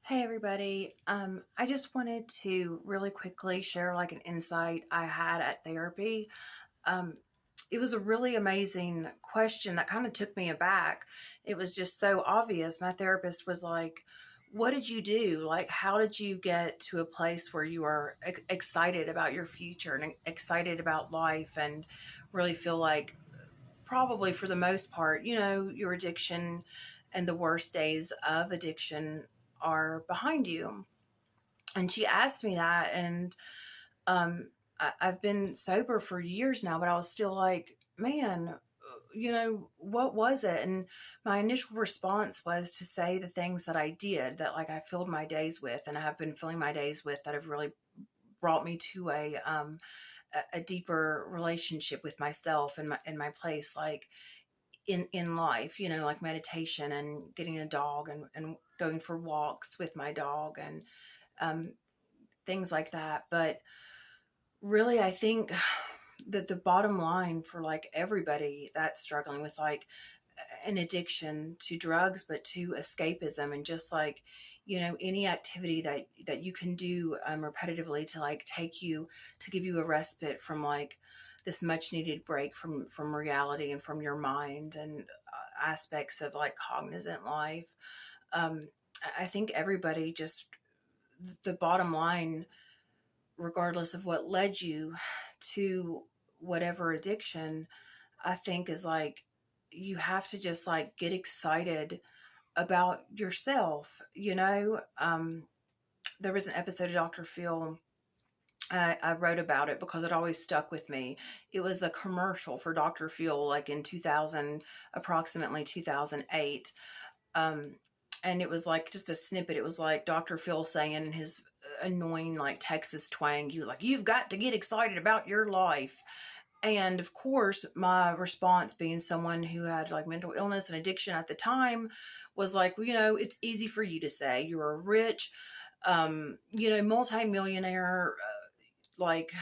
Hey everybody. I just wanted to really quickly share like an insight I had at therapy. Um, it was a really amazing question that kind of took me aback. It was just so obvious. My therapist was like, "What did you do? Like, how did you get to a place where you are excited about your future and excited about life and really feel like probably for the most part, your addiction and the worst days of addiction are behind you?" And she asked me that, and I've been sober for years now, but I was still like, man, what was it? And my initial response was to say the things that I did, that like I filled my days with, and I have been filling my days with, that have really brought me to a deeper relationship with myself and my place, like in life, like meditation and getting a dog and going for walks with my dog and um, things like that. But really, I think that the bottom line for like everybody that's struggling with like an addiction to drugs, but to escapism, and just like, any activity that you can do repetitively to like take you to give you a respite from like this much needed break from reality and from your mind and aspects of like cognizant life. um, I think everybody just, the bottom line, regardless of what led you to whatever addiction, I think is like you have to just like get excited about yourself. There was an episode of Dr. Phil. I wrote about it because it always stuck with me. It was a commercial for Dr. Phil, like in 2000, approximately 2008. Um, and it was like just a snippet. It was like Dr. Phil saying in his annoying like Texas twang, he was like, "You've got to get excited about your life." And of course, my response, being someone who had like mental illness and addiction at the time, was like, well, it's easy for you to say. You're a rich, multimillionaire, like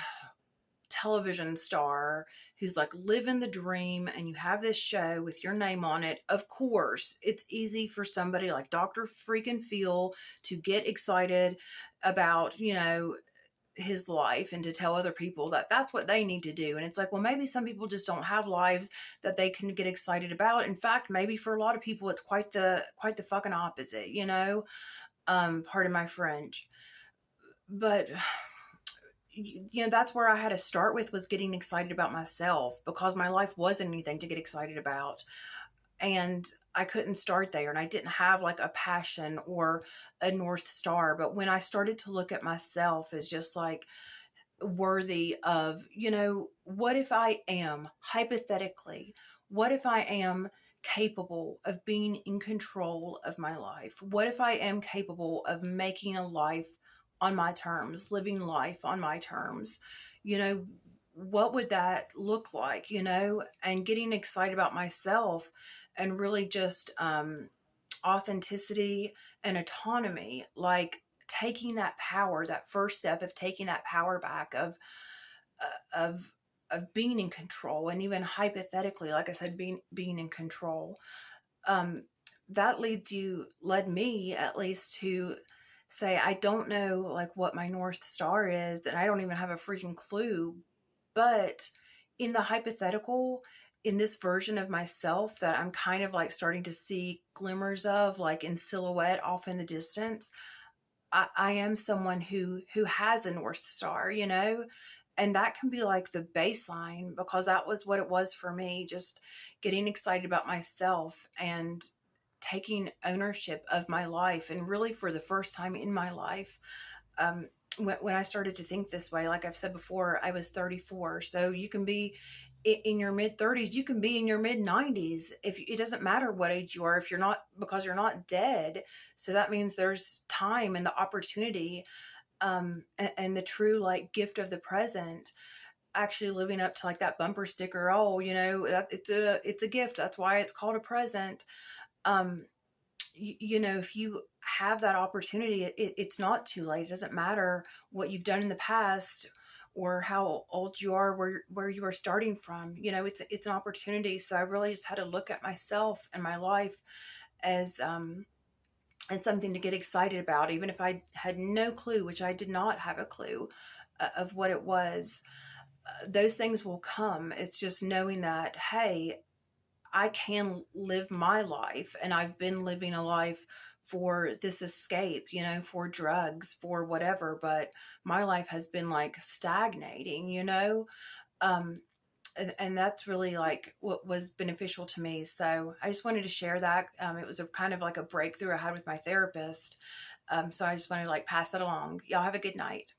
television star who's like living the dream, and you have this show with your name on it. Of course, it's easy for somebody like Dr. freaking Phil to get excited about, his life and to tell other people that that's what they need to do. And it's like, well, maybe some people just don't have lives that they can get excited about. In fact, maybe for a lot of people it's quite the fucking opposite, pardon my French. But that's where I had to start with, was getting excited about myself, because my life wasn't anything to get excited about. And I couldn't start there, and I didn't have like a passion or a North Star. But when I started to look at myself as just like worthy of, what if I am, hypothetically, what if I am capable of being in control of my life? What if I am capable of making a life on my terms, living life on my terms? You know, what would that look like, and getting excited about myself, and really just authenticity and autonomy, like taking that power, that first step of taking that power back of being in control, and even hypothetically, like I said, being in control. um that led me at least to say, I don't know like what my North Star is, and I don't even have a freaking clue. But in the hypothetical, in this version of myself that I'm kind of like starting to see glimmers of, like in silhouette off in the distance, I am someone who has a North Star, and that can be like the baseline, because that was what it was for me, just getting excited about myself and taking ownership of my life. And really, for the first time in my life, when I started to think this way, like I've said before, I was 34. So you can be in your mid 30s, you can be in your mid 90s. If it doesn't matter what age you are, if you're not, because you're not dead. So that means there's time and the opportunity, and the true like gift of the present, actually living up to like that bumper sticker. Oh, that it's a gift. That's why it's called a present. Um, if you have that opportunity, it's not too late. It doesn't matter what you've done in the past or how old you are, where you are starting from. It's an opportunity. So I really just had to look at myself and my life as and something to get excited about, even if I had no clue, which I did not have a clue of what it was. Those things will come. It's just knowing that, hey, I can live my life, and I've been living a life for this escape, for drugs, for whatever, but my life has been like stagnating, Um, and that's really like what was beneficial to me. So I just wanted to share that. It was a kind of like a breakthrough I had with my therapist. So I just wanted to like pass that along. Y'all have a good night.